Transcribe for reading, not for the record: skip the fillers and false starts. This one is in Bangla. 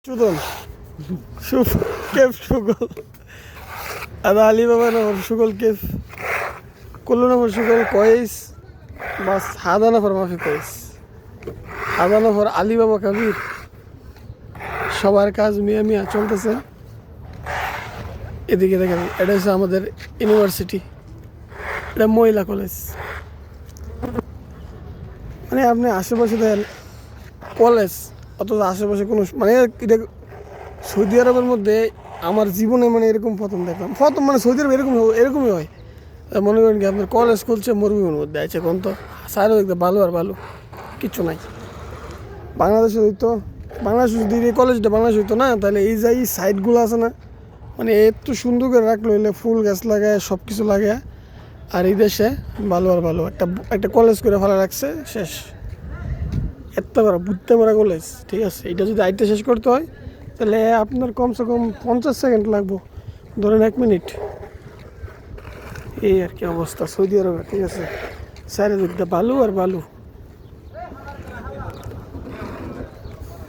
সুদন কেফ সুগল আদা আলিবাবা নগর সুগল কেফ কুল্লু নগর সুগল কয়েস বাস হাদা নফর মাফি কয়েস হাদা নফর আলিবাবা কাবির সবার কাজ মিয়া মিয়া চলতেছে। এদিকে দেখেন এটা হচ্ছে আমাদের ইউনিভার্সিটি, এটা মহিলা কলেজ। মানে আপনি আশেপাশে দেখেন কলেজ, অথচ আশেপাশে কোনো মানে এটা সৌদি আরবের মধ্যে আমার জীবনে মানে এরকম প্রথম দেখলাম। প্রথম মানে সৌদি আরব এরকমই হয়। মনে করেন কি আপনার কলেজ খুলছে মরুভূমির মধ্যে আছে, কোন তো সাইডে দেখতে ভালো আর ভালো কিচ্ছু নাই। বাংলাদেশে হইতো, বাংলাদেশ যদি এই কলেজটা বাংলাদেশ হইতো না, তাহলে এই যে এই সাইডগুলো আছে না, মানে এত সুন্দর করে রাখলো, এলে ফুল গাছ লাগায় সব কিছু লাগায়। আর এই দেশে ভালো আর ভালো একটা কলেজ করে ফেলা রাখছে, শেষ। এত বড় বুঝতে পারা কলেজ, ঠিক আছে। এটা যদি আইতে শেষ করতে হয় তাহলে আপনার কমসে কম 50 সেকেন্ড লাগবো, ধরেন 1 মিনিট। এই আর কি অবস্থা সৌদি আরবে, ঠিক আছে। চারিদিকটা বালু আর বালু।